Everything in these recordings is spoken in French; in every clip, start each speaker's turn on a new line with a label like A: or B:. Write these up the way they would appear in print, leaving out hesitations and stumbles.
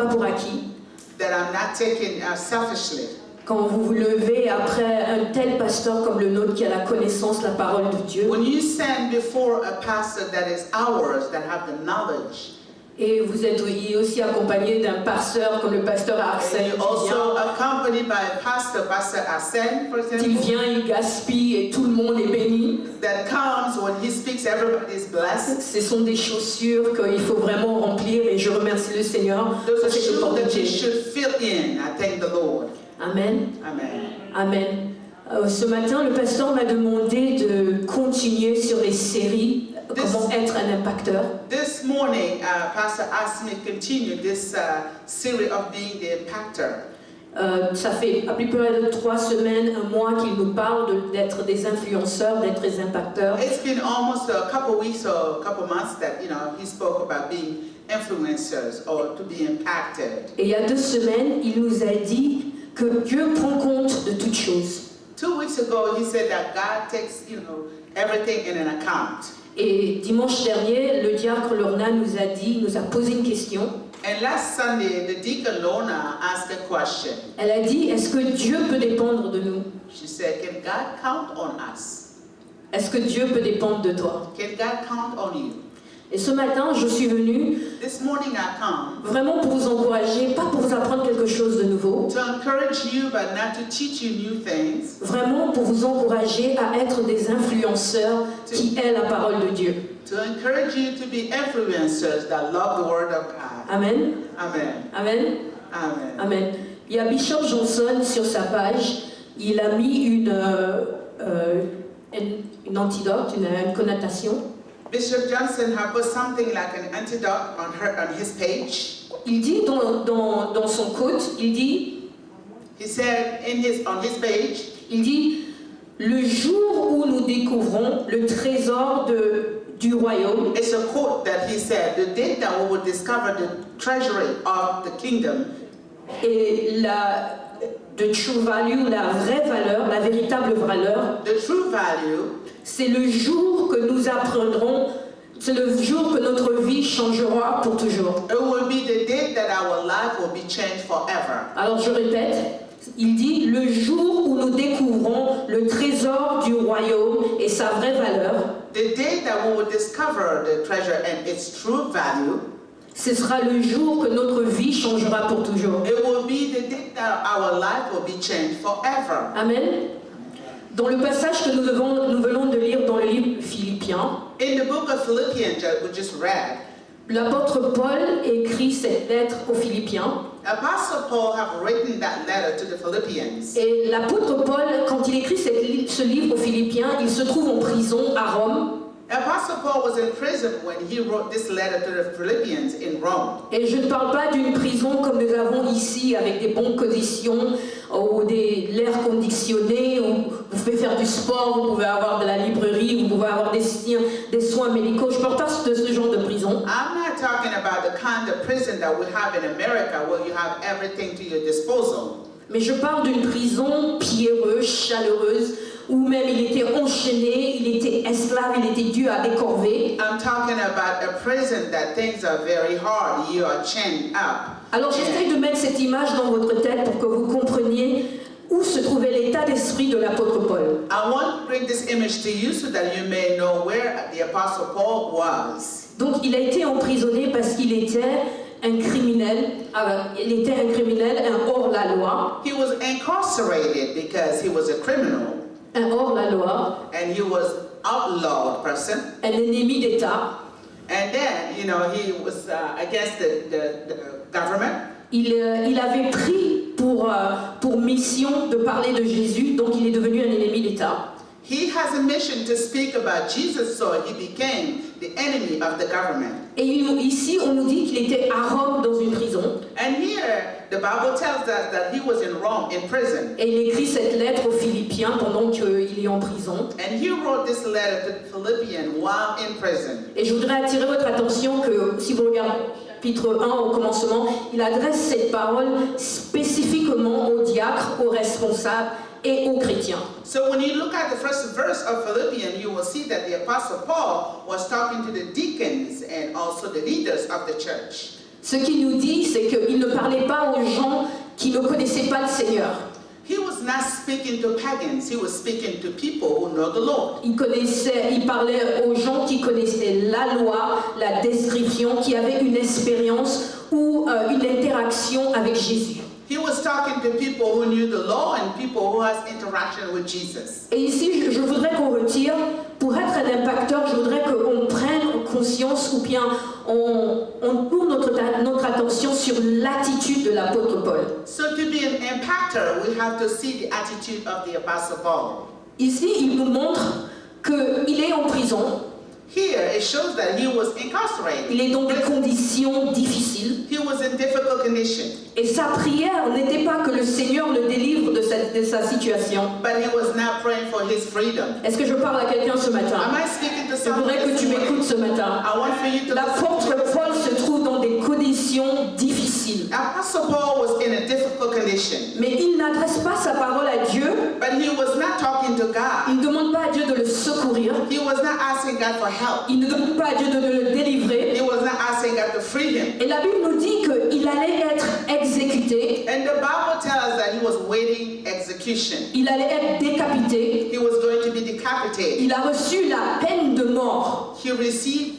A: pas pour acquis.
B: that I'm not taking selfishly.
A: Quand vous vous levez après un tel pasteur comme le nôtre qui a la connaissance de la parole de Dieu,
B: When you stand before a pastor that is ours, that have the knowledge,
A: et vous êtes aussi accompagné d'un pasteur comme le pasteur
B: and
A: Arsène
B: you're
A: qui
B: also accompanied by a pastor, Pastor Arsène, for
A: il
B: example,
A: vient, il gaspille et tout le monde est béni.
B: that comes when he speaks, everybody is blessed.
A: Ce sont des chaussures qu'il faut vraiment remplir et je remercie le Seigneur
B: Those
A: pour
B: are
A: cette
B: shoes that you
A: opportunité.
B: should fill in. I thank the Lord.
A: Amen.
B: Amen.
A: Amen. Ce matin, le pasteur m'a demandé de continuer sur les séries Comment être un impacteur.
B: This morning, Pastor asked me to continue this series of being the impactor.
A: Ça fait à peu près de 3 semaines, un mois qu'il nous parle d'être des influenceurs, d'être des impacteurs.
B: It's been almost a couple weeks or a couple months that he spoke about being influencers or to be impacted.
A: Et il y a 2 semaines, il nous a dit que Dieu prend compte de toutes choses.
B: 2 weeks ago, he said that God takes everything in an account.
A: Et dimanche dernier, le diacre Lorna nous a posé une question.
B: And last Sunday, the deacon Lorna asked a question.
A: Elle a dit, est-ce que Dieu peut dépendre de nous?
B: She said, can God count on us?
A: Est-ce que Dieu peut dépendre de toi?
B: Can God count on you?
A: Et ce matin, je suis venue
B: This morning I come
A: vraiment pour vous encourager, pas pour vous apprendre quelque chose de nouveau,
B: to encourage you, but not to teach you new things.
A: vraiment pour vous encourager à être des influenceurs qui aient la parole de Dieu.
B: To encourage you to be influencers that love the Word of God.
A: Amen.
B: Amen.
A: Amen.
B: Amen.
A: Amen. Il y a Bishop Johnson sur sa page, il a mis une antidote, une connotation.
B: Bishop Johnson has put something like an antidote on his page.
A: Il dit dans son quote, il dit,
B: He said on his page,
A: il dit, le jour où nous découvrons le trésor du royaume,
B: it's a quote that he said, the day that we will discover the treasury of the kingdom,
A: et the true value, la vraie valeur, la véritable valeur,
B: the true value,
A: c'est le jour que nous apprendrons, c'est le jour que notre vie changera pour toujours.
B: it will be the day that our life will be changed forever.
A: Alors je répète, il dit le jour où nous découvrons le trésor du royaume et sa vraie valeur,
B: The day that we will discover the treasure and its true value,
A: ce sera le jour que notre vie changera pour toujours.
B: it will be the day that our life will be changed forever.
A: Amen. Dans le passage que nous venons de lire dans le livre Philippiens,
B: In the book of Philippians that we just read,
A: l'apôtre Paul écrit cette lettre aux Philippiens.
B: Apostle Paul have written that letter to the Philippians.
A: Et l'apôtre Paul, quand il écrit ce livre aux Philippiens, il se trouve en prison à Rome.
B: Apostle Paul was in prison when he wrote this letter to the Philippians in Rome.
A: Et je ne parle pas d'une prison comme nous avons ici, avec des bonnes conditions, ou l'air conditionné, où vous pouvez faire du sport, vous pouvez avoir de la librairie, vous pouvez avoir des soins médicaux. Je ne parle pas de ce genre de prison.
B: I'm not talking about the kind of prison that we have in America where you have everything to your disposal.
A: Mais je parle d'une prison pierreuse, chaleureuse, où même il était enchaîné, il était esclave, il était dû à des corvées.
B: I'm talking about a prison that things are very hard. You are chained up.
A: Alors j'essaie de mettre cette image dans votre tête pour que vous compreniez où se trouvait l'état d'esprit de l'apôtre Paul.
B: I want to bring this image to you so that you may know where the Apostle Paul was.
A: Donc il a été emprisonné parce qu'il était un criminel, un hors-la-loi.
B: He was incarcerated because he was a criminal.
A: Un hors-la-loi,
B: And he was outlawed person.
A: un ennemi d'État.
B: And then, he was against the government.
A: Il avait pris pour mission de parler de Jésus, donc il est devenu un ennemi d'État.
B: He has a mission to speak about Jesus, so he became the enemy of the government.
A: Et ici, on nous dit qu'il était à Rome dans une prison.
B: And here, the Bible tells us that he was in Rome in prison.
A: Et il écrit cette lettre aux Philippiens pendant qu'il est en prison.
B: And he wrote this letter to the Philippians while in prison.
A: Et je voudrais attirer votre attention que si vous regardez chapitre 1 au commencement, il adresse cette parole spécifiquement aux diacres, aux responsables et aux chrétiens.
B: So when you look at the first verse of Philippians, you will see that the Apostle Paul was talking to the deacons and also the leaders of the church.
A: Ce qu'il nous dit, c'est qu'il ne parlait pas aux gens qui ne connaissaient pas le Seigneur.
B: He was not speaking to pagans, he was speaking to people who know the Lord.
A: Il parlait aux gens qui connaissaient la loi, la description, qui avaient une expérience ou une interaction avec Jésus.
B: He was talking to people who knew the law and people who has interaction with Jesus.
A: Et ici, je voudrais qu'on retire, pour être un impacteur, je voudrais qu'on prenne conscience ou bien on tourne notre attention sur l'attitude de l'apôtre Paul.
B: So to be an impactor, we have to see the attitude of the Apostle Paul.
A: Ici, il nous montre qu'il est en prison.
B: Here, it shows that he was incarcerated.
A: Il est dans des conditions difficiles.
B: He was in difficult condition.
A: Et sa prière n'était pas que le Seigneur le délivre de sa situation.
B: But he was not praying for his freedom.
A: Est-ce que je parle à quelqu'un ce matin?
B: Am I speaking to
A: Je
B: someone
A: voudrais que
B: this
A: tu
B: morning?
A: m'écoutes ce matin.
B: I want for you to
A: L'apôtre Paul se trouve dans des conditions difficiles.
B: Apostle Paul was in a difficult condition.
A: Mais il n'adresse pas sa parole à Dieu.
B: But he was not talking to God.
A: Il ne demande pas à Dieu de le secourir.
B: He was not asking God for help.
A: Il ne demande pas à Dieu de le délivrer.
B: He was not asking God to free him.
A: Et la Bible nous dit qu'il allait être exécuté.
B: And the Bible tells us that he was waiting execution.
A: Il allait être décapité.
B: He was going to be decapitated.
A: Il a reçu la peine de mort.
B: He received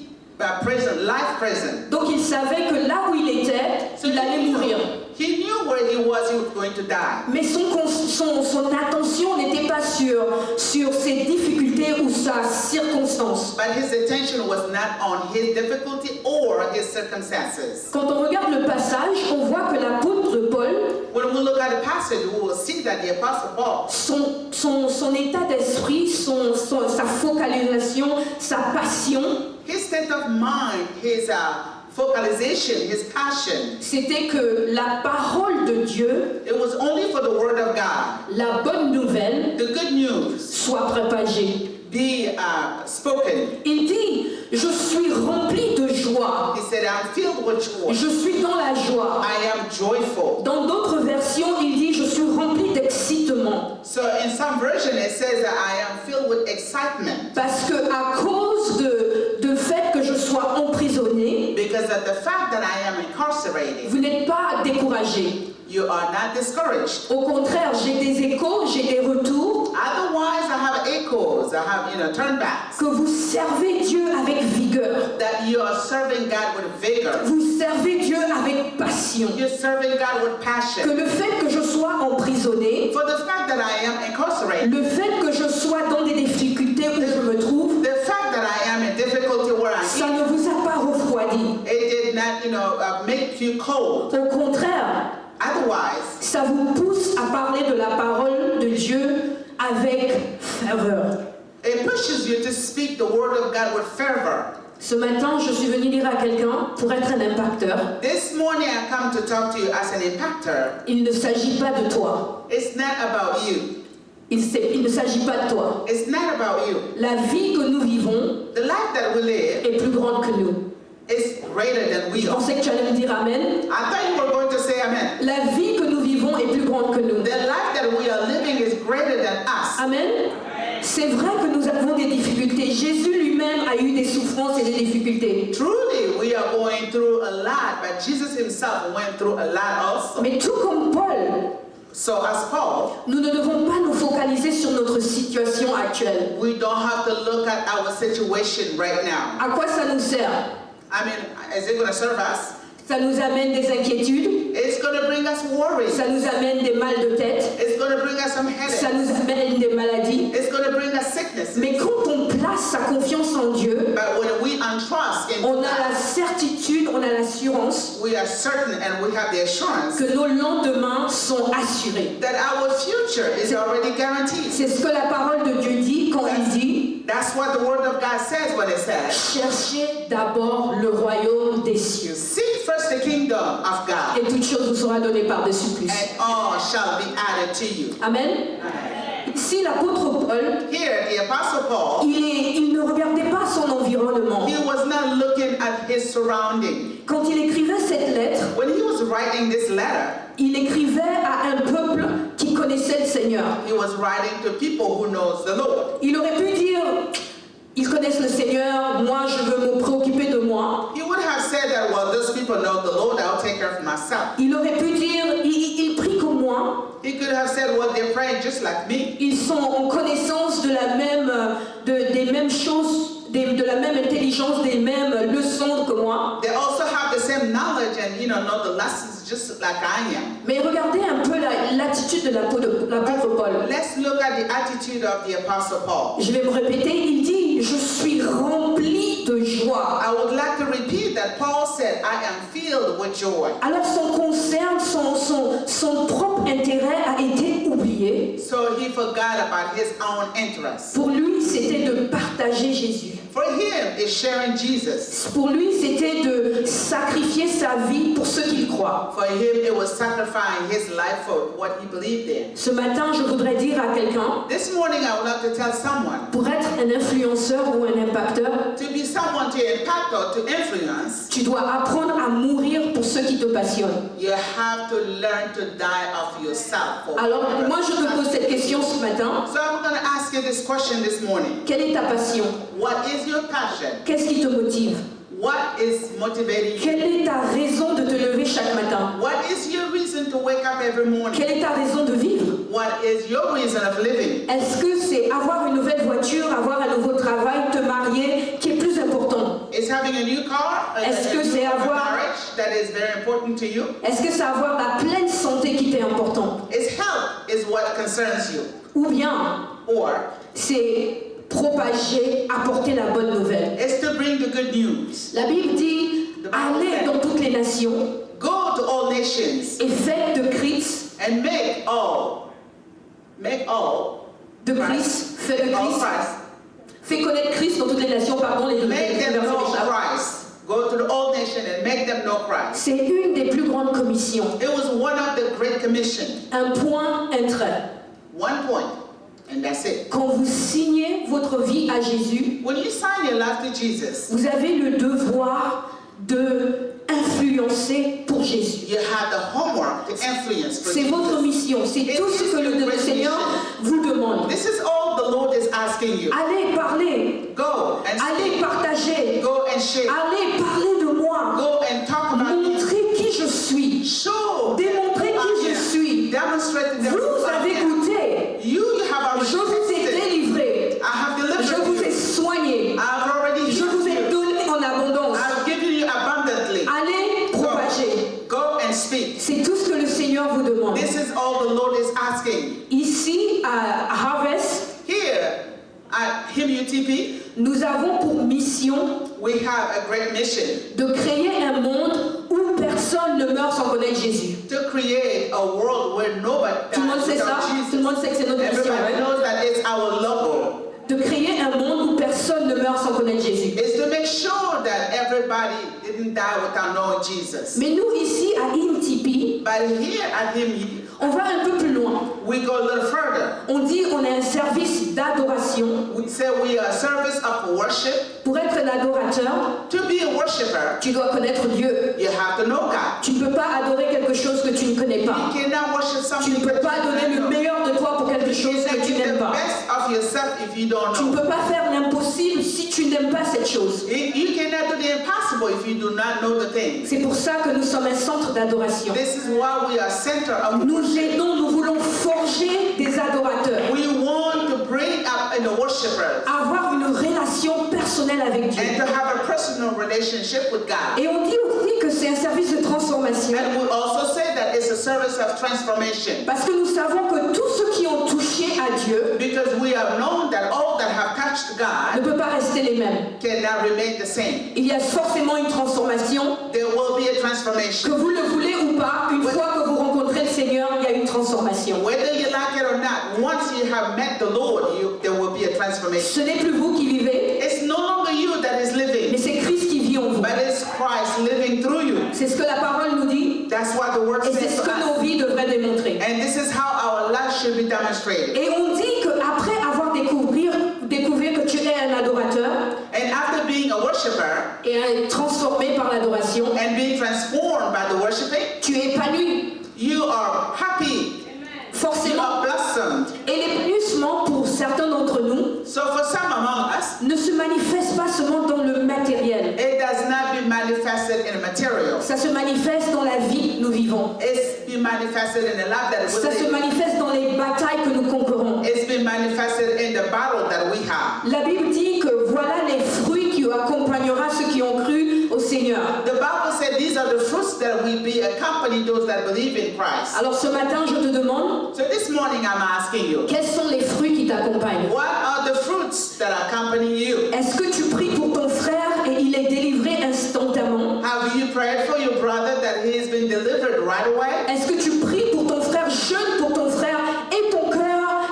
B: prison, life prison.
A: Donc il savait que là où il était, il allait mourir.
B: He knew where he was going to die.
A: Mais son attention n'était pas sur ses difficultés ou sa circonstance.
B: But his attention was not on his difficulty or his circumstances.
A: Quand on regarde le passage, on voit que l'apôtre Paul,
B: When we look at the passage, we will see that the Apostle Paul,
A: son état d'esprit, sa focalisation, sa passion,
B: his state of mind, his focalization, his passion,
A: c'était que la parole de Dieu,
B: it was only for the word of God.
A: la bonne nouvelle,
B: The good news
A: soit propagée.
B: be spoken.
A: Il dit, je suis rempli de joie.
B: He said, I'm filled with joy.
A: Je suis dans la joie.
B: I am joyful.
A: Dans d'autres versions, il dit, je suis rempli d'excitement.
B: So in some version it says that I am filled with excitement
A: Parce que à cause de fait que je sois emprisonné,
B: because of the fact that I am incarcerated.
A: vous n'êtes pas découragé.
B: You are not discouraged.
A: Au contraire, j'ai des échos, j'ai des retours,
B: Otherwise, I have echoes, I have turnbacks.
A: que vous servez Dieu avec vigueur.
B: That you are serving God with vigor.
A: Vous servez Dieu avec passion.
B: You're serving God with
A: Que
B: passion.
A: le fait que je sois emprisonné,
B: For the fact that I am incarcerated,
A: le fait que je sois dans des difficultés où je me trouve,
B: the fact that I am in difficulty where I
A: ça
B: am,
A: ne vous a pas refroidi.
B: it did not, make you cold.
A: Au contraire,
B: Otherwise,
A: ça vous pousse à parler de la parole de Dieu avec ferveur.
B: it pushes you to speak the word of God with fervor.
A: Ce matin, je suis venue dire à quelqu'un, pour être un impacteur,
B: This morning I come to talk to you as an impactor.
A: il ne s'agit pas de toi.
B: It's not about you.
A: Il ne s'agit pas de toi.
B: It's not about you.
A: La vie que nous vivons
B: The life that we live
A: est plus grande que nous.
B: is greater than we
A: Je
B: are.
A: pensais que tu allais me dire Amen.
B: I thought you were going to say amen.
A: La vie que nous vivons est plus grande que nous.
B: The life that we are living is greater than us.
A: Amen. C'est vrai que nous avons des difficultés. Jésus lui-même a eu des souffrances et des difficultés.
B: Truly, we are going through a lot, but Jesus himself went through a lot also.
A: Mais tout comme Paul,
B: So as Paul,
A: nous ne devons pas nous focaliser sur notre situation actuelle.
B: we don't have to look at our situation right now.
A: À quoi ça nous sert?
B: I mean, is it going to serve us?
A: Ça nous amène des inquiétudes,
B: It's going to bring us worries.
A: ça nous amène des mal de tête,
B: It's going to bring us some
A: ça
B: headaches.
A: nous amène des maladies.
B: It's going to bring us sickness.
A: Mais quand on place sa confiance en Dieu,
B: But when we untrust in
A: on a la
B: God,
A: certitude, on a l'assurance
B: we are certain and we have the assurance
A: que nos lendemains sont assurés.
B: that our future is already guaranteed.
A: C'est ce que la parole de Dieu dit quand il dit
B: That's what the word of God says when it says,
A: cherchez d'abord le royaume des cieux.
B: seek first the kingdom of God,
A: Et toute chose vous sera donnée par-dessus plus.
B: and all shall be added to you.
A: Amen. Ici, l'apôtre Paul,
B: Here, the Apostle Paul,
A: il ne regardait pas son environnement.
B: he was not looking at his surrounding.
A: Quand il écrivait cette lettre,
B: When he was writing this letter,
A: il écrivait à un peuple qui connaissait le Seigneur.
B: he was writing to people who knows the Lord.
A: Il aurait pu dire, ils connaissent le Seigneur, moi je veux me préoccuper de moi.
B: He would have said that, well, those people know the Lord, I'll take care of myself.
A: Il aurait pu dire, ils prient comme moi.
B: He could have said, well, they're praying just like me.
A: Ils sont en connaissance de la même, des mêmes choses, de la même intelligence, des mêmes leçons que moi.
B: They also have the same knowledge and, know the lessons just like I am.
A: Mais regardez un peu l'attitude de l'apôtre Paul.
B: Let's look at the attitude of the Apostle Paul.
A: Je vais me répéter, il dit, je suis rempli de joie.
B: I would like to repeat that Paul said, I am filled with joy.
A: Alors son concern, son propre intérêt a été oublié.
B: So he forgot about his own interests.
A: Pour lui, c'était de partager Jésus.
B: For him, it's sharing Jesus.
A: Pour lui, c'était de sacrifier sa vie pour ceux qu'il croit.
B: For him, it was sacrificing his life for what he believed in.
A: Ce matin, je voudrais dire à quelqu'un,
B: This morning, I would like to tell someone,
A: pour être un influenceur ou un impacteur,
B: to be someone to impact or to influence,
A: tu dois apprendre à mourir pour ceux qui te passionnent.
B: you have to learn to die of yourself.
A: Alors, moi, je te pose cette question ce matin.
B: So I'm going to ask you this question this morning.
A: Quelle est ta passion?
B: What is your passion?
A: Qu'est-ce qui te motive?
B: What is motivating you?
A: Quelle est ta raison de te lever chaque matin?
B: What is your reason to wake up every morning?
A: Quelle est ta raison de vivre?
B: What is your reason of living?
A: Est-ce que c'est avoir une nouvelle voiture, avoir un nouveau travail, te marier, qui est plus important?
B: Is having a new car,
A: Est-ce que c'est avoir-
B: marriage that is very important to you?
A: Est-ce que c'est avoir la pleine santé qui t'est important?
B: Is health is what concerns you?
A: Ou bien
B: Or
A: c'est propager, apporter la bonne nouvelle?
B: is to bring the good news?
A: La Bible dit, allez dans toutes les nations
B: Go to all nations
A: et faites de Christ,
B: and make all
A: de Christ, fais de
B: all
A: Christ,
B: Christ.
A: fais connaître Christ dans toutes les nations, pardon, les
B: Make them
A: versets
B: know
A: m'échappent.
B: Christ. Go to the old nation and make them know Christ.
A: C'est une des plus grandes commissions.
B: It was one of the great commission.
A: Un point, un trait.
B: One point, and that's it.
A: Quand vous signez votre vie à Jésus,
B: When you sign your life to Jesus,
A: vous avez le devoir de influencer pour Jésus.
B: you have the homework to influence for
A: C'est votre
B: Jesus.
A: mission, c'est tout ce que le Seigneur vous demande.
B: This is all the Lord is asking you.
A: Allez parler,
B: Go and
A: allez
B: speak.
A: partager,
B: Go and share.
A: allez parler de moi,
B: Go and talk about me.
A: montrer qui je suis,
B: Show.
A: démontrer qui je suis.
B: Demonstrate to them who
A: Vous
B: I
A: avez
B: am.
A: goûté,
B: You have already
A: je vous ai
B: tasted.
A: délivré,
B: I have
A: je
B: delivered
A: vous ai
B: you.
A: soigné,
B: I've already
A: je
B: healed
A: vous ai
B: you.
A: donné en abondance.
B: I've given you abundantly.
A: Allez propager.
B: Go and speak.
A: C'est tout ce que le Seigneur vous demande.
B: This is all the Lord is asking.
A: Ici, à Harvest,
B: Here at HimUTP,
A: nous avons pour mission
B: we have a great mission
A: de créer un monde où personne ne meurt sans connaître Jésus.
B: to create a world where nobody
A: Tout le monde sait
B: dies
A: ça?
B: without
A: Tout le
B: Jesus.
A: monde sait que c'est notre mission.
B: Everybody
A: Hein?
B: knows that it's our logo.
A: De créer un monde où personne ne meurt sans connaître Jésus.
B: It's to make sure that everybody didn't die without knowing Jesus.
A: Mais nous, ici, à INTP,
B: But here at HimUTP,
A: on va un peu plus loin.
B: we go a little further.
A: On dit on est un service d'adoration.
B: We say we are a service of worship.
A: Pour être un adorateur,
B: To be a worshiper,
A: tu dois connaître Dieu.
B: you have to know God.
A: Tu ne peux pas adorer quelque chose que tu ne connais pas.
B: You cannot worship
A: Tu
B: something
A: ne peux
B: that
A: pas
B: you
A: donner
B: don't
A: le
B: know.
A: meilleur de toi pour quelque chose
B: You
A: que
B: cannot
A: tu
B: give
A: n'aimes
B: the
A: pas.
B: best of yourself if you don't
A: Tu ne
B: know.
A: peux pas faire l'impossible si tu n'aimes pas cette chose.
B: You cannot do the impossible if you do not know the things.
A: C'est pour ça que nous sommes un centre d'adoration.
B: This is why we are center of
A: Nous
B: worship.
A: aidons, nous voulons forger des adorateurs.
B: We want to bring up in the worshipers
A: Avoir une relation personnelle avec Dieu.
B: and to have a personal relationship with God.
A: Et on dit aussi que c'est un service de transformation.
B: And we also say that it's a service of transformation
A: Parce que nous savons que tous ceux qui ont touché à Dieu
B: because we have known that all that have touched
A: ne
B: God
A: peuvent pas rester les mêmes.
B: cannot remain the same.
A: Il y a forcément une transformation.
B: There will be a
A: Que
B: transformation.
A: vous le voulez ou pas, une fois que vous rencontrez le Seigneur, il y a une transformation.
B: Whether you like it or not, once you have met the Lord, there will be a transformation.
A: Ce n'est plus vous qui vivez,
B: It's no longer you that is
A: mais
B: living,
A: c'est Christ qui vit en vous.
B: but it's Christ living through you.
A: C'est ce que la parole nous dit
B: That's what the word
A: et c'est
B: says
A: ce
B: to
A: que
B: us.
A: nos vies devraient démontrer.
B: And this is how our life should be demonstrated.
A: Et on dit qu'après avoir découvert que tu es un adorateur
B: And after being a worshiper
A: et être transformé par l'adoration,
B: and being transformed by the worshiping,
A: tu es épanoui,
B: you are happy, you
A: forcément.
B: are blossomed.
A: Et l'épanouissement pour certains d'entre nous,
B: So for some among us,
A: ne se manifeste pas seulement dans le matériel.
B: It does not be manifested in a material.
A: Ça se manifeste dans la vie que nous vivons.
B: It's been manifested in the life that we
A: Ça se
B: live.
A: manifeste dans les batailles que nous conquérons.
B: It's been manifested in the battle that we have.
A: La Bible dit que voilà les fruits qui accompagnera ceux qui ont cru au Seigneur.
B: The Bible said these are the fruits that will be accompany those that believe in Christ.
A: Alors ce matin, je te demande,
B: So this morning I'm asking you,
A: quels sont les fruits qui t'accompagnent?
B: what are the fruits that accompany you?
A: Est-ce que tu pries pour ton frère et il est délivré instantanément?
B: Have you prayed for your brother that he has been delivered right away?
A: Est-ce que tu pries pour ton frère, jeûne pour ton frère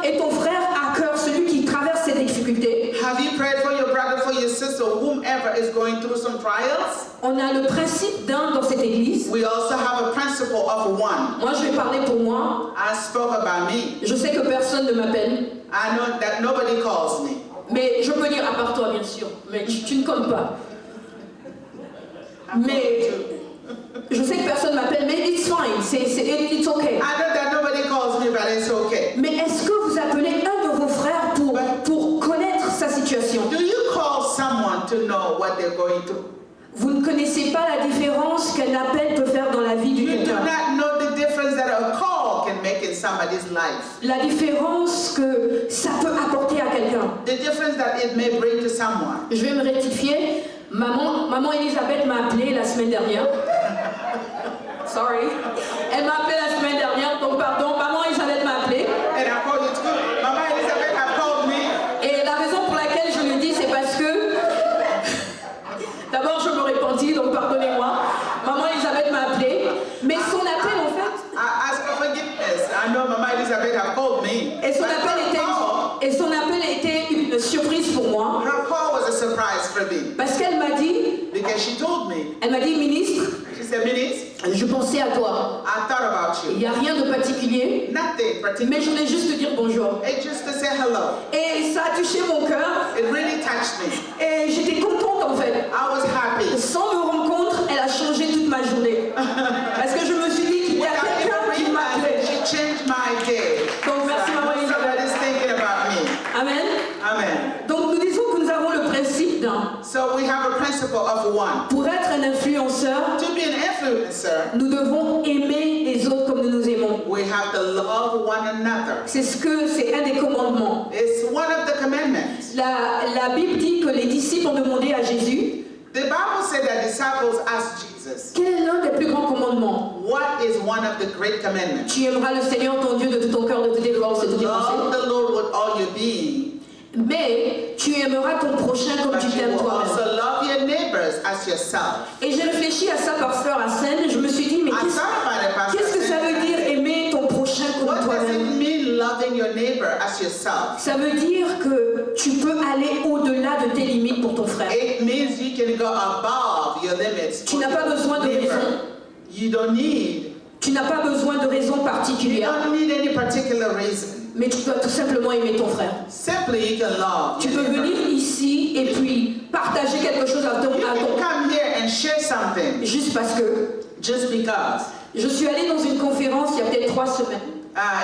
A: et ton frère à cœur, celui qui traverse ces difficultés?
B: Have you prayed for your brother, for your sister, whomever is going through some trials?
A: On a le principe d'un dans cette église.
B: We also have a principle of one.
A: Moi, je vais parler pour moi.
B: I spoke about me.
A: Je sais que personne ne m'appelle,
B: I know that nobody calls me.
A: mais je peux dire à part toi, bien sûr. Mais tu ne comptes pas. Mais je sais que personne m'appelle, mais it's fine, it's okay.
B: I know that nobody calls me, but it's okay.
A: Mais est-ce que vous appelez un de vos frères pour connaître sa situation?
B: Do you call someone to know what they're going through?
A: Vous ne connaissez pas la différence qu'un appel peut faire dans la vie du
B: You do
A: quelqu'un.
B: not know the difference that a call can make in somebody's life.
A: La différence que ça peut apporter à quelqu'un.
B: The difference that it may bring to someone.
A: Je vais me rectifier. Maman Elisabeth m'a appelé la semaine dernière. Sorry. Elle m'a appelé la semaine dernière, donc pardon. Maman Elisabeth m'a appelé.
B: And I called you too. Mama Elizabeth have called me.
A: Et la raison pour laquelle je le dis, c'est parce que d'abord je me repentis, donc pardonnez-moi. Maman Elisabeth m'a appelé, mais son appel en fait,
B: I ask for forgiveness. I know Mama Elizabeth have called me.
A: et son
B: But
A: appel était une surprise pour moi,
B: her call was a surprise for me
A: parce qu'elle m'a dit,
B: because she told me.
A: ministre,
B: She said, Ministre,
A: je pensais à toi.
B: I thought about
A: Il
B: you.
A: n'y a rien de particulier,
B: Nothing particular.
A: mais je voulais juste te dire bonjour.
B: It's just to say hello.
A: Et ça a touché mon cœur,
B: It really touched me.
A: et j'étais contente en fait.
B: I was happy.
A: Sans me rendre compte, elle a changé toute ma journée. Parce que je me suis dit qu'il y a
B: Without even
A: quelqu'un qui m'appelait.
B: realizing, she changed my day.
A: Donc merci maman Elisabeth.
B: Somebody's thinking about me.
A: Amen.
B: Amen.
A: Donc nous disons que nous avons le principe d'un.
B: So we have a principle of one.
A: Pour être un influenceur,
B: To be an influencer,
A: nous devons aimer les autres comme nous nous aimons.
B: we have to love one another.
A: C'est un des commandements.
B: It's one of the commandments.
A: La Bible dit que les disciples ont demandé à Jésus,
B: The Bible said that disciples asked Jesus,
A: quel est l'un des plus grands commandements?
B: what is one of the great commandments?
A: Tu aimeras le Seigneur ton Dieu de tout ton cœur, de toutes tes forces et de toutes tes
B: Love
A: pensées.
B: the Lord with all your being,
A: Mais tu aimeras ton prochain comme
B: but
A: tu
B: you
A: t'aimes
B: will
A: toi-même.
B: also love your neighbors as yourself.
A: Et j'ai réfléchi à ça, pasteur Hassan, et je me suis dit, mais
B: I thought about it, Pastor.
A: qu'est-ce que ça veut dire aimer ton prochain comme
B: What does
A: toi-même?
B: it mean loving your neighbor as yourself?
A: Ça veut dire que tu peux aller au-delà de tes limites pour ton frère.
B: It means you can go above your limits.
A: Tu
B: for
A: n'as pas
B: your
A: besoin de
B: neighbor.
A: raison.
B: You don't need.
A: Tu n'as pas besoin de raison
B: You
A: particulière,
B: don't need any particular reason.
A: mais tu dois tout simplement aimer ton frère.
B: Simply, you can love.
A: Tu
B: your
A: peux
B: neighbor.
A: venir ici et puis partager quelque chose à
B: You can
A: ton
B: come here and share something
A: juste parce que
B: just because.
A: je suis allée dans une conférence il y a peut-être 3 semaines.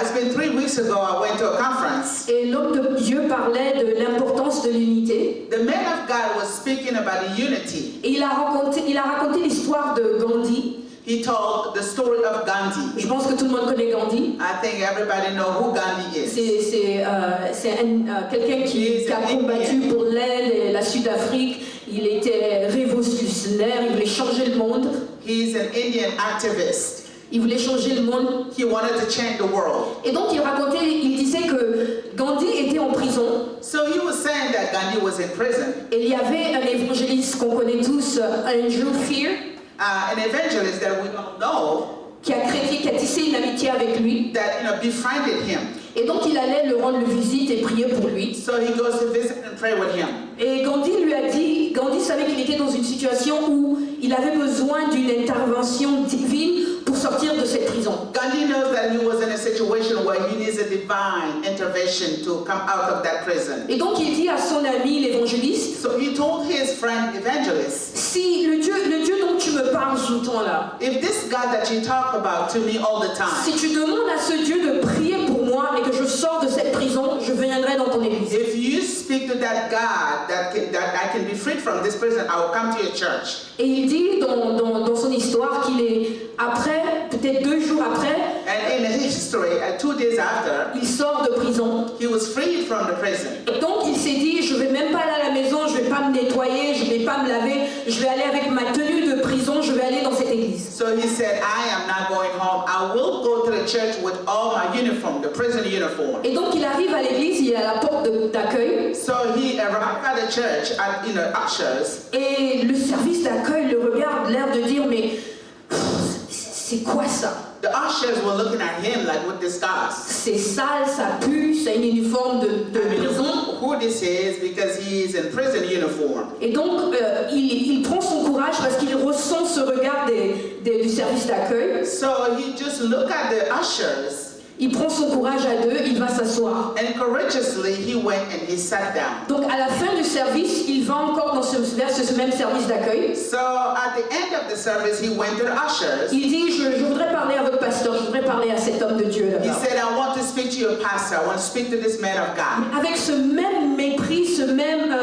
B: It's been 3 weeks ago. I went to a conference.
A: Et l'homme de Dieu parlait de l'importance de l'unité.
B: The man of God was speaking about the unity.
A: Et il a raconté l'histoire de Gandhi.
B: He told the story of Gandhi.
A: Je pense que tout le monde connaît Gandhi.
B: I think everybody know who Gandhi is.
A: C'est quelqu'un qui a combattu pour l'Inde et la Sud-Afrique. Il était révolutionnaire, il voulait changer le monde.
B: He's an Indian activist.
A: Il voulait changer le monde.
B: He wanted to change the world.
A: Et donc il disait que Gandhi était en prison.
B: So he was saying that Gandhi was in prison.
A: Et il y avait un évangéliste qu'on connaît tous, Andrew Fear,
B: An evangelist that we all know
A: qui a tissé une amitié avec lui.
B: that befriended him.
A: Et donc il allait le rendre visite et prier pour lui.
B: So he goes to visit and pray with him.
A: Et Gandhi savait qu'il était dans une situation où il avait besoin d'une intervention divine pour sortir de cette prison.
B: Gandhi knows that he was in a situation where he needs a divine intervention to come out of that prison.
A: Et donc il dit à son ami l'évangéliste,
B: So he told his friend evangelist,
A: si le Dieu dont tu me parles tout le temps là,
B: if this God that you talk about to me all the time,
A: si tu demandes à ce Dieu de prier pour moi et que je sors de cette prison, je viendrai dans ton église.
B: if you speak to that God that I can be freed from this prison, I will come to your church.
A: Et il dit dans son histoire qu'il est après, peut-être 2 jours après,
B: And in his history, 2 days after,
A: il sort de prison.
B: he was freed from the prison.
A: Et donc il s'est dit, je vais même pas aller à la maison, je vais pas me nettoyer, je vais pas me laver, je vais aller avec ma tenue de prison, je vais aller dans cette église.
B: So he said, I am not going home. I will go to the church with all my uniform, the prison uniform.
A: Et donc il arrive à l'église, il est à la porte d'accueil.
B: So he arrived at the church at ushers.
A: Et le service d'accueil le regarde, l'air de dire, mais c'est quoi ça?
B: The ushers were looking at him like, what this does?
A: C'est sale, ça pue, c'est un uniforme de prison.
B: Who this is, because he is in prison uniform.
A: Et donc il prend son courage parce qu'il ressent ce regard du service d'accueil.
B: So he just looked at the ushers.
A: Il prend son courage à 2, il va s'asseoir.
B: And courageously he went and he sat down.
A: Donc à la fin du service, il va encore vers ce même service d'accueil.
B: So at the end of the service, he went to the ushers.
A: Il dit, je voudrais parler à votre pasteur, je voudrais parler à cet homme de Dieu
B: He
A: là-bas.
B: said, I want to speak to your pastor. I want to speak to this man of God.
A: Avec ce même mépris, ce même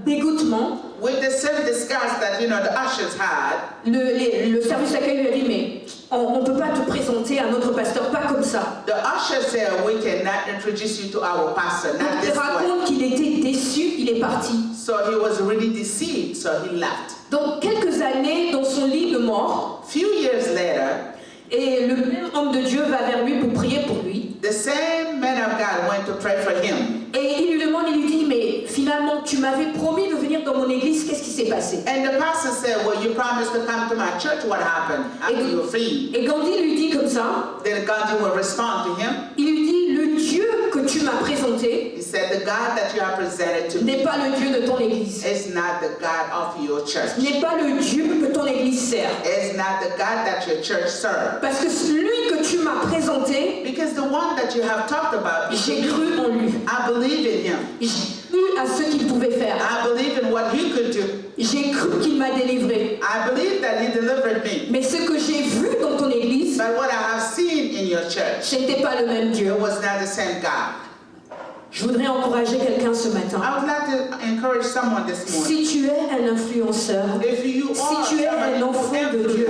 A: dégoûtement,
B: With the same disgust that, the ushers had,
A: le service d'accueil lui a dit, mais on ne peut pas te présenter à notre pasteur, pas comme ça.
B: the ushers said, we cannot introduce you to our pastor, not
A: Il
B: this way.
A: raconte qu'il était déçu, il est parti.
B: So he was really deceived, so he left.
A: Donc quelques années dans son lit de mort,
B: Few years later,
A: et le même homme de Dieu va vers lui pour prier pour lui.
B: the same man of God went to pray for him.
A: Et il lui demande, il lui dit, mais finalement, tu m'avais promis de venir dans mon église, qu'est-ce qui s'est passé?
B: And the pastor said, well, you promised to come to my church. What happened after you were free?
A: Et Gandhi lui dit comme ça,
B: Then Gandhi will respond to him.
A: il lui dit, le Dieu que tu m'as présenté
B: He said, the God that you have presented to
A: n'est
B: me
A: pas le Dieu de ton église.
B: is not the God of your church.
A: N'est pas le Dieu que ton église sert.
B: It's not the God that your church serves.
A: Parce que celui que tu m'as présenté,
B: Because the one that you have talked about,
A: j'ai cru en lui.
B: I believe in him.
A: J'ai cru à ce qu'il pouvait faire.
B: I believe in what he could do.
A: J'ai cru qu'il m'a délivré.
B: I believe that he delivered me.
A: Mais ce que j'ai vu dans ton église,
B: But what I have seen in your church,
A: ce n'était pas le même Dieu.
B: it was not the same God.
A: Je voudrais encourager quelqu'un ce matin.
B: I would like to encourage someone this morning.
A: Si tu es un influenceur,
B: If you are
A: si tu es un enfant de Dieu,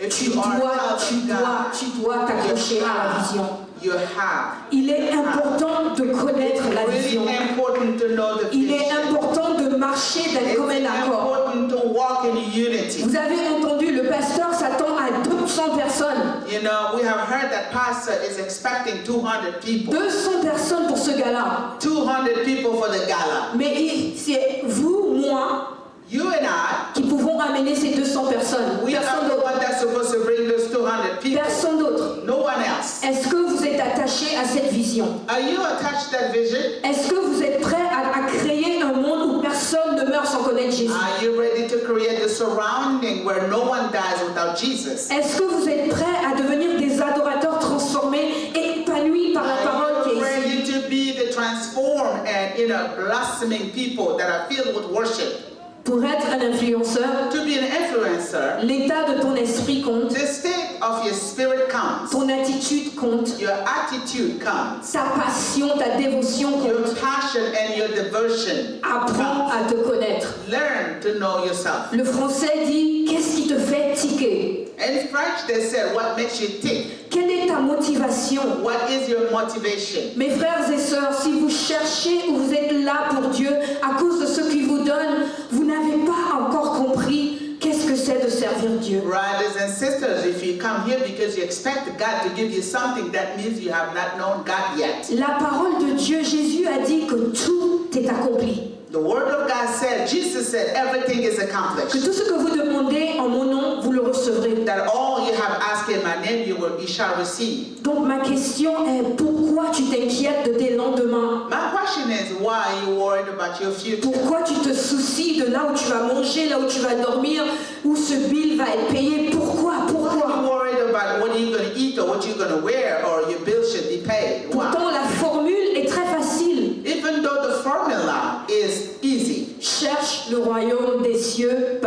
B: if
A: tu
B: you are a child of God,
A: dois t'accrocher à la vision.
B: you have.
A: Il est important de connaître la
B: Really
A: vision.
B: important to know the
A: Il est
B: vision.
A: important de marcher d'un commun
B: It's
A: accord.
B: important to walk in unity.
A: Vous avez entendu, le pasteur s'attend à 200 personnes.
B: You know, we have heard that pastor is expecting 200 people.
A: 200 personnes pour ce gala.
B: 200 people for the gala.
A: Mais c'est vous, moi,
B: You and I,
A: qui pouvons amener ces 200 personnes.
B: we are
A: Personne
B: the
A: d'autre.
B: one that's supposed to bring those 200 people.
A: Personne d'autre.
B: No one else.
A: Est-ce que vous êtes attaché à cette vision?
B: Are you attached to that vision?
A: Est-ce que vous êtes prêt à créer un monde où personne ne meurt sans connaître Jésus?
B: Are you ready to create the surrounding where no one dies without Jesus?
A: Est-ce que vous êtes prêt à devenir des adorateurs transformés et épanouis par la parole qui est
B: Are you
A: ici?
B: ready to be the transformed and blossoming people that are filled with worship?
A: Pour être un influenceur,
B: To be an influencer,
A: l'état de ton esprit compte,
B: the state of your spirit counts.
A: ton attitude compte,
B: Your attitude counts.
A: ta passion, ta dévotion
B: Your
A: compte.
B: passion and your devotion
A: Apprends
B: counts.
A: à te connaître.
B: Learn to know yourself.
A: Le français dit, qu'est-ce qui te fait tiquer?
B: In French, they said, what makes you tick?
A: Quelle est ta motivation?
B: What is your motivation?
A: Mes frères et sœurs, si vous cherchez ou vous êtes là pour Dieu à cause de ce qu'il vous donne, vous n'avez pas encore compris qu'est-ce que c'est de servir Dieu.
B: Brothers and sisters, if you come here because you expect God to give you something, that means you have not known God yet.
A: La parole de Dieu, Jésus a dit que tout est accompli.
B: The word of God said, Jesus said, everything is
A: Que
B: accomplished.
A: tout ce que vous demandez en mon nom, vous le recevrez.
B: That all you have asked in my name, you shall receive.
A: Donc ma question est, pourquoi tu t'inquiètes de tes lendemains?
B: My question is, why are you worried about your future?
A: Pourquoi tu te soucies de là où tu vas manger, là où tu vas dormir, où ce bill va être payé? Pourquoi?
B: Why are
A: Pourquoi?
B: you worried about what you're going to eat or what you're going to wear or your bills should be paid? Why?
A: Pourtant la formule est très facile.
B: Even though the formula is easy.
A: Cherche le royaume des cieux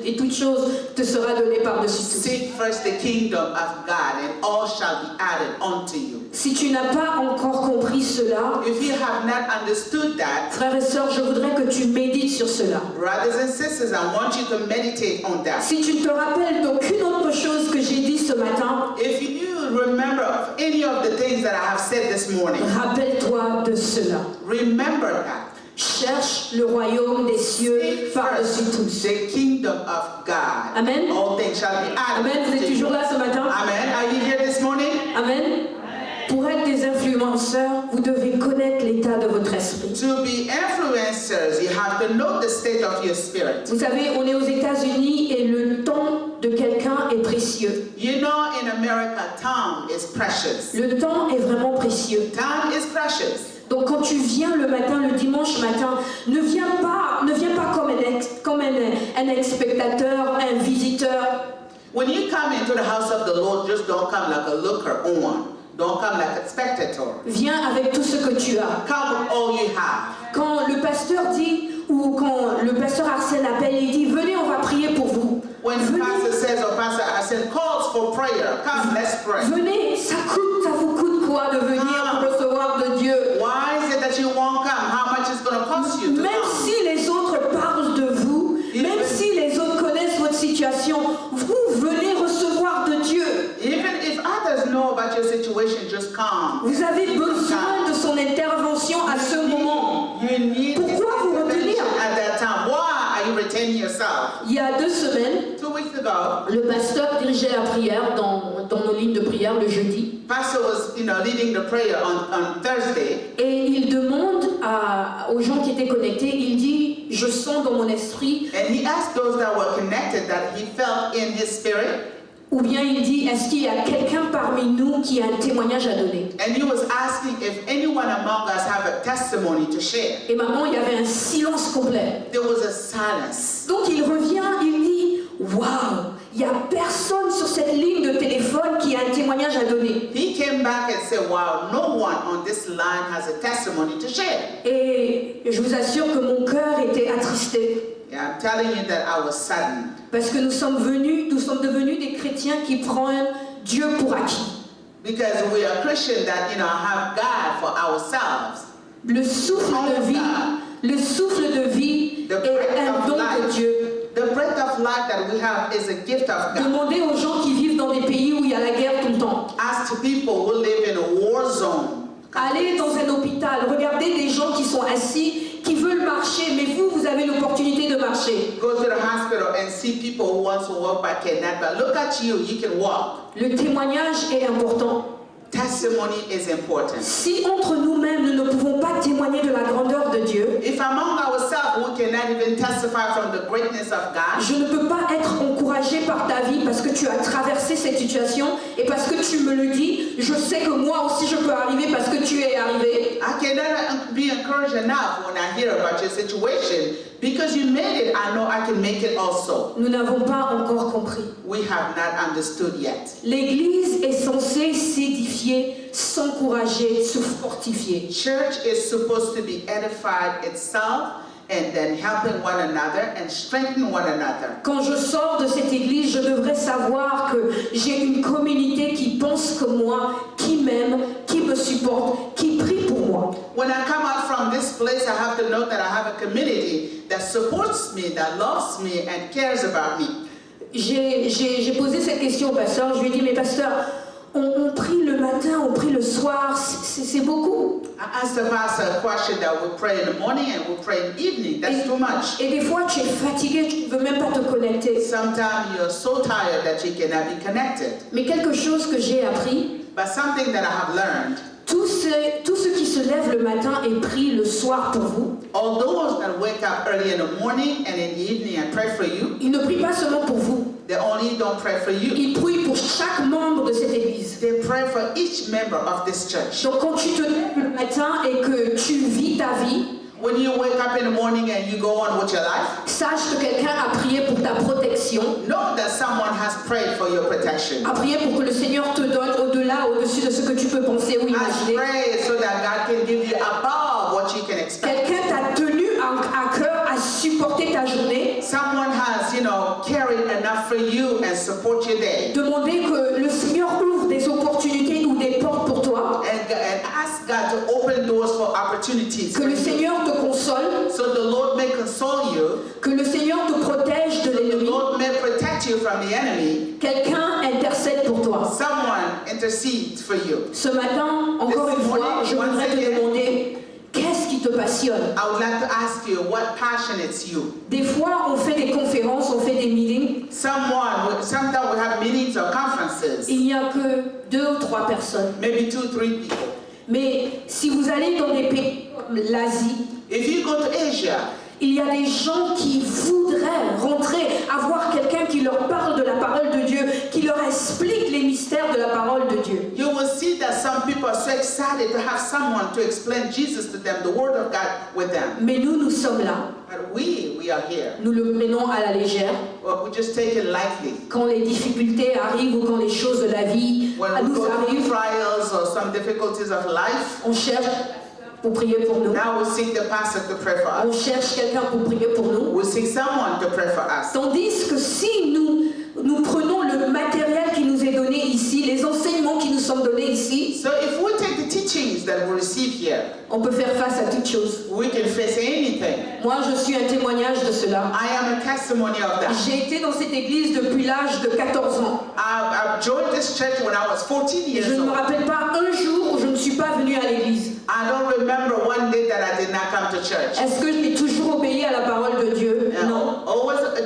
A: et donné par-dessus tout.
B: Seek first the kingdom of God, and all shall be added unto you.
A: Si tu n'as pas encore compris cela,
B: If you have not understood that,
A: frères et sœurs, je voudrais que tu médites sur cela.
B: brothers and sisters, I want you to meditate on that.
A: Si tu ne te rappelles d'aucune autre chose que j'ai dit ce matin,
B: If you remember of any of the things that I have said this morning,
A: rappelle-toi de cela.
B: remember that.
A: Cherche le royaume des cieux
B: Seek
A: par-dessus
B: first
A: tous.
B: the kingdom of God.
A: Amen.
B: All things shall be added
A: Amen. Vous êtes
B: unto
A: toujours
B: you.
A: là ce matin?
B: Amen. Are you here this morning?
A: Amen. Pour être des influenceurs, vous devez connaître l'état de votre esprit.
B: To be influencers, you have to know the state of your spirit.
A: Vous savez, on est aux États-Unis et le temps de quelqu'un est précieux.
B: You know, in America, time is precious.
A: Le temps est vraiment précieux.
B: Time is precious.
A: Donc quand tu viens le matin, le dimanche matin, ne viens pas comme un spectateur, un visiteur.
B: When you come into the house of the Lord, just don't come like a looker on. Don't come like a spectator.
A: Viens avec tout ce que tu as.
B: Come with all you have.
A: Quand le pasteur dit, ou quand le pasteur Arsène appelle, il dit, venez, on va prier pour vous.
B: When the pastor says or pastor Arsene calls for prayer, come, let's pray.
A: Venez, ça vous coûte quoi de venir pour recevoir de Dieu?
B: Why is it that you won't come? How much is going to cost you to
A: Même
B: come?
A: si les autres parlent de vous, même si les autres connaissent votre situation, vous venez recevoir de Dieu.
B: Even if others know about your situation, just come.
A: Vous avez besoin de son intervention à ce moment.
B: You need his
A: Pourquoi vous retenir?
B: intervention at that time. Why are you retaining yourself?
A: Il y a 2 semaines,
B: 2 weeks ago,
A: le pasteur dirigeait la prière dans nos lignes de prière le jeudi.
B: pastor was, leading the prayer on Thursday,
A: Et il demande aux gens qui étaient connectés, il dit, je sens dans mon esprit,
B: and he asked those that were connected that he felt in his spirit,
A: ou bien il dit, est-ce qu'il y a quelqu'un parmi nous qui a un témoignage à donner?
B: and he was asking if anyone among us have a testimony to share.
A: Et maintenant, il y avait un silence complet.
B: There was a silence.
A: Donc il revient, il dit, waouh, il n'y a personne sur cette ligne de téléphone qui a un témoignage à donner.
B: He came back and said, wow, no one on this line has a testimony to share.
A: Et je vous assure que mon cœur était attristé.
B: Yeah, I'm telling you that I was saddened.
A: Parce que nous sommes devenus des chrétiens qui prennent Dieu pour acquis.
B: Because we are Christians that, have God for ourselves.
A: Le souffle de vie
B: The
A: est
B: breath
A: un
B: of
A: don de
B: life.
A: Dieu.
B: The breath of life that we have is a gift of God.
A: Demandez aux gens qui vivent dans des pays où il y a la guerre tout le temps.
B: Ask to people who live in a war zone.
A: Allez dans un hôpital, regardez des gens qui sont assis, qui veulent marcher, mais vous avez l'opportunité de marcher.
B: Go to the hospital and see people who want to walk but cannot. But look at you, you can walk.
A: Le témoignage est important.
B: Testimony is important.
A: Si entre nous-mêmes, nous ne pouvons pas témoigner de la grandeur de Dieu,
B: If among ourselves we cannot even testify from the greatness of God,
A: je ne peux pas être encouragé par ta vie parce que tu as traversé cette situation et parce que tu me le dis, je sais que moi aussi je peux arriver parce que tu es arrivé.
B: I cannot be encouraged enough when I hear about your situation. Because you made it, I know I can make it also.
A: Nous n'avons pas encore compris.
B: We have not understood yet.
A: L'Église est censée s'édifier, s'encourager, se fortifier.
B: Church is supposed to be edified itself and then helping one another and strengthening one another.
A: Quand je sors de cette église, je devrais savoir que j'ai une communauté qui pense comme moi, qui m'aime, qui me supporte, qui prie pour moi.
B: When I come out from this place, I have to know that I have a community that supports me, that loves me and cares about me.
A: J'ai posé cette question au pasteur, je lui ai dit, mais pasteur, on prie le matin, on prie le soir, c'est beaucoup.
B: I asked the pastor a question that we pray in the morning and we pray in the evening. That's too much.
A: Et des fois, tu es fatigué, tu ne veux même pas te connecter.
B: Sometimes you're so tired that you cannot be connected.
A: Mais quelque chose que j'ai appris,
B: But something that I have learned,
A: tous ceux qui se lèvent le matin et prient le soir pour vous,
B: all those that wake up early in the morning and in the evening and pray for you,
A: ils ne prient pas seulement pour vous,
B: they only don't pray for you.
A: ils prient pour chaque membre de cette église.
B: They pray for each member of this church.
A: Donc quand tu te lèves le matin et que tu vis ta vie,
B: When you wake up in the morning and you go on with your life,
A: sache que quelqu'un a prié pour ta protection,
B: know that someone has prayed for your protection.
A: a prié pour que le Seigneur te donne au-delà, au-dessus de ce que tu peux penser ou
B: Has
A: imaginer.
B: prayed so that God can give you above what you can expect.
A: Quelqu'un t'a tenu à cœur à supporter ta journée.
B: Someone has, carried enough for you and support your day.
A: Demandez que le Seigneur ouvre des opportunités ou des portes pour toi.
B: And ask God to open doors for opportunities.
A: Que le Seigneur te console.
B: So the Lord may console you.
A: Que le Seigneur te protège de
B: The
A: l'ennemi.
B: Lord may protect you from the enemy.
A: Quelqu'un intercède pour toi.
B: Someone intercedes for you.
A: Ce matin, encore une fois, je voudrais te demander, qu'est-ce qui te passionne?
B: I would like to ask you what passionates you.
A: Des fois, on fait des conférences, on fait des meetings.
B: Sometimes we have meetings or conferences.
A: Il n'y a que 2 ou 3 personnes.
B: Maybe 2 or 3 people.
A: Mais si vous allez dans des pays comme l'Asie,
B: If you go to Asia,
A: il y a des gens qui voudraient rentrer, avoir quelqu'un qui leur parle de la parole de Dieu, qui leur explique les mystères de la parole de Dieu.
B: you will see that some people are so excited to have someone to explain Jesus to them, the Word of God with them.
A: Mais nous sommes là.
B: But we are here.
A: Nous le prenons à la légère.
B: Well, we just take it lightly.
A: Quand les difficultés arrivent ou quand les choses de la vie
B: When we
A: nous
B: go through
A: arrivent,
B: trials or some difficulties of life,
A: on cherche pour prier pour nous.
B: now we seek the pastor to pray for
A: On
B: us.
A: cherche quelqu'un pour prier pour nous.
B: We seek someone to pray for us.
A: Tandis que si nous prenons le matériel qui nous est donné ici, les enseignements qui nous sont donnés ici,
B: So if we take the teachings that we receive here,
A: on peut faire face à toutes choses.
B: we can face anything.
A: Moi, je suis un témoignage de cela.
B: I am a testimony of that.
A: J'ai été dans cette église depuis l'âge de 14 ans.
B: I've joined this church when I was 14
A: Je
B: years
A: ne me
B: old.
A: rappelle pas un jour où je ne suis pas venue à l'église.
B: I don't remember one day that I did not come to church.
A: Est-ce que j'ai toujours obéi à la parole de Dieu? Non.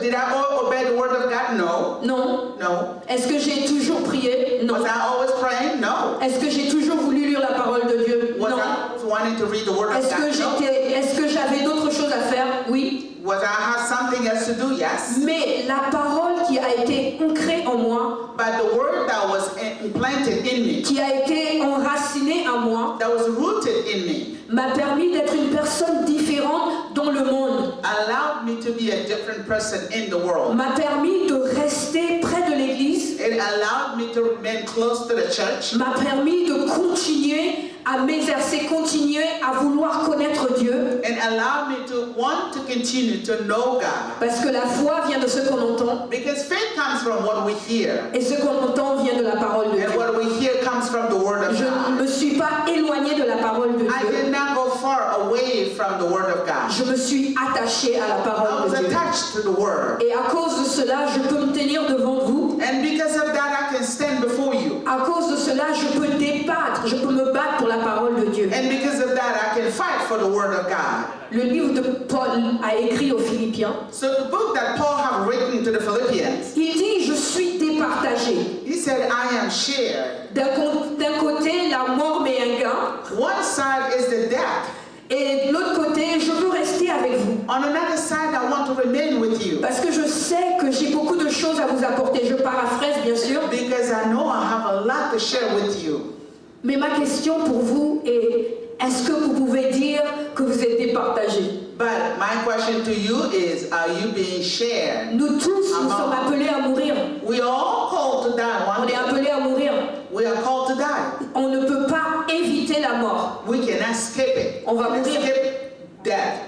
B: Did I obey the word of God? No.
A: Non.
B: No.
A: Est-ce que j'ai toujours prié? Non.
B: Was I always praying? No.
A: Est-ce que j'ai toujours voulu lire la parole de Dieu?
B: Was
A: Non.
B: I wanting to read the word of
A: Est-ce que
B: God? No.
A: est-ce que j'avais d'autres choses à faire? Oui.
B: Was I have something else to do? Yes.
A: Mais la parole qui a été ancrée en moi,
B: But the word that was implanted in me,
A: qui a été enracinée en moi,
B: that was rooted in me,
A: m'a permis d'être une personne différente dans le monde.
B: allowed me to be a different person in the world.
A: M'a permis de rester près de l'église.
B: It allowed me to remain close to the church.
A: M'a permis de continuer à m'exercer, continuer à vouloir connaître Dieu.
B: And allowed me to want to continue to know God.
A: Parce que la foi vient de ce qu'on entend.
B: Because faith comes from what we hear.
A: Et ce qu'on entend vient de la parole de
B: And
A: Dieu.
B: what we hear comes from the word of
A: Je
B: God.
A: ne me suis pas éloignée de la parole de
B: I
A: Dieu.
B: did not go far away from the word of God.
A: Je me suis attachée à la
B: I
A: parole
B: was
A: de Dieu.
B: attached to the word.
A: Et à cause de cela, je peux me tenir devant vous.
B: And because of that, I can stand before you.
A: À cause de cela, je peux débattre, je peux me battre pour la parole de Dieu.
B: And because of that, I can fight for the word of God.
A: Le livre de Paul a écrit aux Philippiens.
B: So the book that Paul have written to the Philippians,
A: Il dit, je suis départagé.
B: he said, I am shared.
A: D'un côté, la mort m'est un gain.
B: One side is the death.
A: Et de l'autre côté, je veux rester avec vous.
B: On another side, I want to remain with you.
A: Parce que je sais que j'ai beaucoup de choses à vous apporter. Je paraphrase, bien sûr.
B: Because I know I have a lot to share with you.
A: Mais ma question pour vous est, est-ce que vous pouvez dire que vous êtes départagé?
B: But my question to you is, are you being shared?
A: Nous tous, nous sommes appelés à mourir.
B: We are all called to die
A: On
B: one
A: est
B: day.
A: appelés à mourir.
B: We are called to die.
A: On ne peut pas éviter la mort.
B: We can escape it.
A: On va
B: We can
A: mourir.
B: escape death.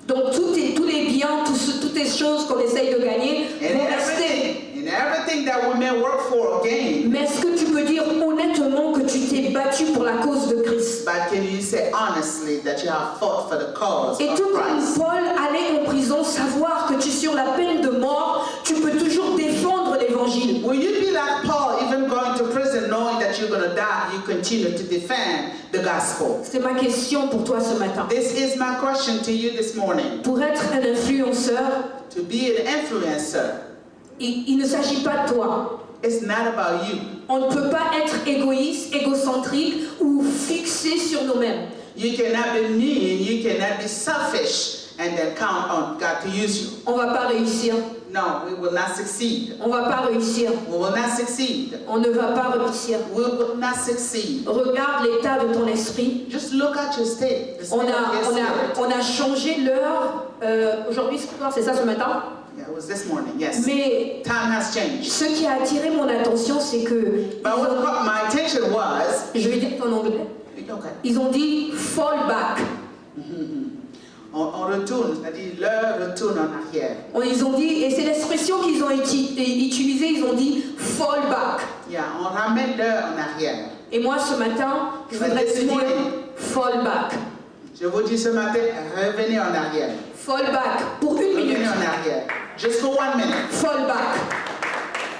A: Donc tous les biens, toutes les choses qu'on essaye de gagner vont rester.
B: And everything that we may work for or gain.
A: Mais est-ce que tu peux dire honnêtement que tu t'es battu pour la cause de Christ?
B: But can you say honestly that you have fought for the cause
A: Et
B: of
A: tout comme
B: Christ?
A: Paul allait en prison, savoir que tu es sur la peine de mort, tu peux toujours défendre l'évangile.
B: Will you be like Paul, even going to prison knowing that you're going to die, you continue to defend the gospel?
A: C'est ma question pour toi ce matin.
B: This is my question to you this morning.
A: Pour être un influenceur,
B: To be an influencer,
A: il ne s'agit pas de toi.
B: it's not about you.
A: On ne peut pas être égoïste, égocentrique ou fixé sur nous-mêmes.
B: You cannot be mean, you cannot be selfish, and then count on God to use you.
A: On va pas réussir.
B: No, we will not succeed.
A: On va pas réussir.
B: We will not succeed.
A: On ne va pas réussir.
B: We will not succeed.
A: Regarde l'état de ton esprit.
B: Just look at your state. The
A: On
B: state of your spirit.
A: a changé l'heure. Aujourd'hui, c'est ça ce matin.
B: Yeah, it was this morning, yes.
A: Mais
B: Time has changed.
A: ce qui a attiré mon attention, c'est que,
B: But what caught my attention was,
A: je vais dire en anglais,
B: okay,
A: ils ont dit fall back.
B: On retourne, c'est-à-dire leur retourne en arrière.
A: Ils ont dit, et c'est l'expression qu'ils ont utilisée, ils ont dit fall back.
B: Yeah, on ramène leur en arrière.
A: Et moi ce matin, je voudrais dire fall back.
B: Je vous dis ce matin, revenez en arrière.
A: Fall back pour une minute.
B: Revenez en arrière. Just for 1 minute.
A: Fall back.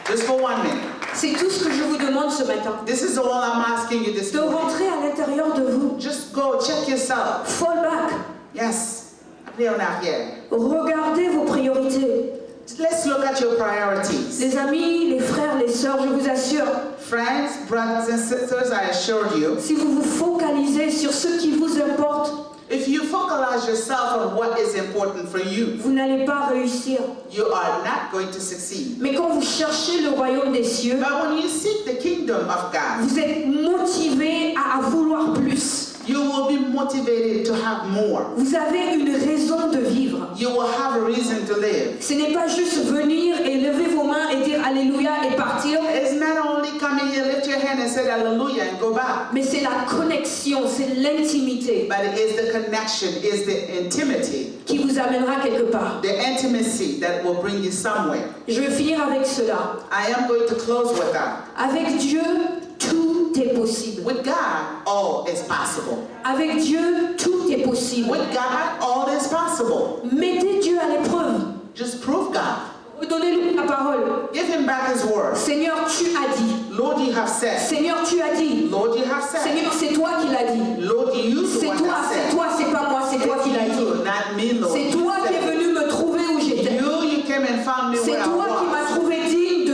B: Just for 1 minute.
A: C'est tout ce que je vous demande ce matin.
B: This is all I'm asking you this
A: De
B: morning.
A: rentrer à l'intérieur de vous.
B: Just go, check yourself.
A: Fall back.
B: Yes. Allez en arrière.
A: Regardez vos priorités.
B: Let's look at your priorities.
A: Les amis, les frères, les sœurs, je vous assure,
B: Friends, brothers and sisters, I assure you,
A: si vous vous focalisez sur ce qui vous importe,
B: if you focalize yourself on what is important for you,
A: vous n'allez pas réussir.
B: you are not going to succeed.
A: Mais quand vous cherchez le royaume des cieux,
B: But when you seek the kingdom of God,
A: vous êtes motivé à vouloir plus.
B: you will be motivated to have more.
A: Vous avez une raison de vivre.
B: You will have a reason to live.
A: Ce n'est pas juste venir et lever vos mains et dire Alléluia et partir,
B: It's not only coming here, lift your hand and say hallelujah and go back.
A: mais c'est la connexion, c'est l'intimité
B: But it is the connection, is the intimacy,
A: qui vous amènera quelque part.
B: the intimacy that will bring you somewhere.
A: Je vais finir avec cela.
B: I am going to close with that.
A: Avec Dieu, tout est possible.
B: With God, all is possible.
A: Avec Dieu, tout est possible.
B: With God, all is possible.
A: Mettez Dieu à l'épreuve.
B: Just prove God.
A: Redonnez-lui la parole.
B: Give him back his word.
A: Seigneur, tu as dit.
B: Lord, you have said.
A: Seigneur, tu as dit.
B: Lord, you have said.
A: Seigneur, c'est toi qui l'as dit.
B: Lord, you
A: C'est
B: the one
A: toi,
B: that
A: c'est
B: said.
A: toi, c'est pas moi, c'est toi qui l'as
B: It's
A: dit.
B: you, not me, Lord.
A: C'est
B: You
A: toi qui
B: said
A: es venu me trouver où j'étais.
B: You came and found me
A: C'est
B: where I
A: toi qui
B: was.
A: m'as trouvé digne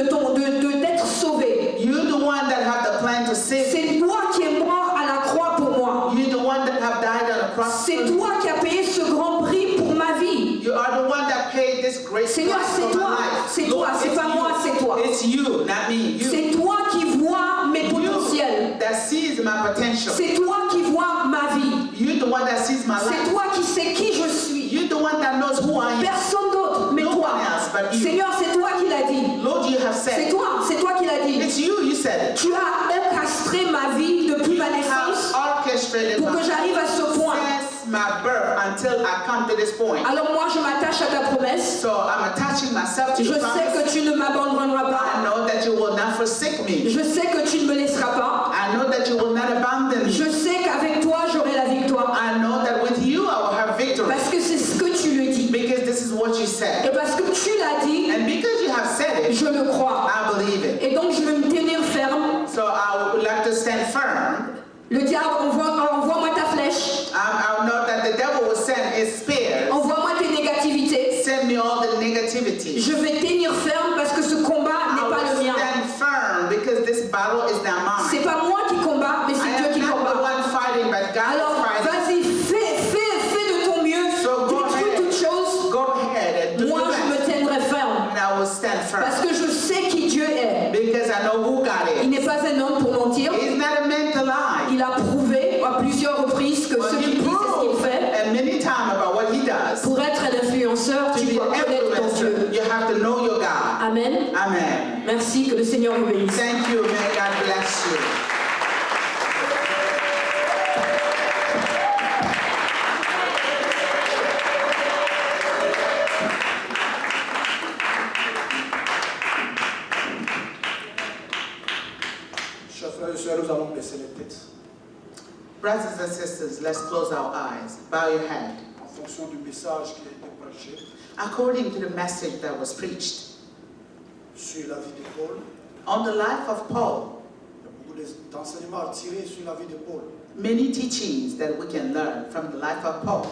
A: d'être sauvé.
B: You're the one that had the plan to save me.
A: C'est toi qui es mort à la croix pour moi.
B: You're the one that have died on the cross.
A: C'est toi qui as payé ce grand prix pour ma vie.
B: You are the one that paid this great
A: Seigneur,
B: price
A: c'est
B: for my
A: toi.
B: life.
A: C'est
B: Lord,
A: toi, c'est
B: it's
A: pas moi,
B: you.
A: c'est toi.
B: It's you, not me. You.
A: C'est toi qui vois mes potentiels.
B: You that sees my potential.
A: C'est toi qui vois ma vie.
B: You're the one that sees my
A: C'est
B: life.
A: toi qui sais qui je suis.
B: You're the one that knows who I am.
A: Personne d'autre, mais
B: No
A: toi.
B: one else but you.
A: Seigneur, c'est toi qui l'as dit.
B: Lord, you have
A: C'est
B: said.
A: toi qui l'as dit.
B: It's you said it.
A: Tu as orchestré ma vie depuis
B: You
A: ma
B: have
A: naissance
B: orchestrated
A: pour que j'arrive à ce point.
B: since my birth until I come to this point.
A: Alors moi, je m'attache à ta promesse.
B: So I'm attaching myself to
A: Je
B: your
A: sais
B: promise.
A: que tu ne m'abandonneras
B: I
A: pas.
B: know that you will not forsake me.
A: Je sais que tu ne me laisseras pas.
B: I know that you will not abandon me.
A: Je sais qu'avec toi, j'aurai la victoire.
B: I know that with you I will have victory.
A: Parce que c'est ce que tu le dis.
B: Because this is what you
A: Et
B: said.
A: parce que tu l'as dit,
B: And because you have said it,
A: je le crois.
B: I believe it.
A: Et donc, je vais me tenir ferme.
B: So I would like to stand firm.
A: Le diable, envoie-moi ta flèche.
B: I know that the devil will send his spears.
A: Envoie-moi tes négativités.
B: Send me all the negativity.
A: Je vais tenir ferme parce que ce combat
B: I
A: n'est pas le
B: will
A: mien.
B: stand firm because this battle is not mine.
A: C'est pas moi qui combat, mais
B: I
A: c'est Dieu
B: am
A: qui
B: not the
A: combat.
B: one fighting, but God
A: Alors,
B: is fighting.
A: vas-y, fais de ton mieux.
B: So go
A: Détruis
B: ahead.
A: toutes choses.
B: Go ahead and do
A: Moi,
B: your
A: je me
B: best.
A: tiendrai ferme.
B: And I will stand
A: Parce
B: firm.
A: que je sais qui Dieu est.
B: Because I know who God
A: Il
B: is.
A: n'est pas un homme pour mentir.
B: He's not a man to lie.
A: Il a prouvé à plusieurs reprises que
B: But
A: ce
B: he
A: qu'il dit, c'est ce qu'il
B: proved
A: fait.
B: and many times about what he does.
A: Pour être un influenceur,
B: To
A: tu
B: be
A: dois
B: an
A: connaître ton Dieu.
B: influencer, you have to know your God.
A: Amen.
B: Amen.
A: Merci, que le Seigneur vous bénisse.
B: Thank you. May God bless you.
C: Chers frères et sœurs, nous allons baisser les têtes
B: Brothers and sisters, let's close our eyes. Bow your head.
C: en fonction du message qui a été prêché
B: According to the message that was preached
C: sur la vie de Paul.
B: on the life of Paul,
C: Il y a beaucoup d'enseignements à tirer sur la vie de Paul.
B: many teachings that we can learn from the life of Paul.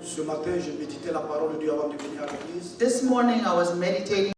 C: Ce matin, j'ai médité la parole de Dieu avant de venir à l'église.
B: This morning I was meditating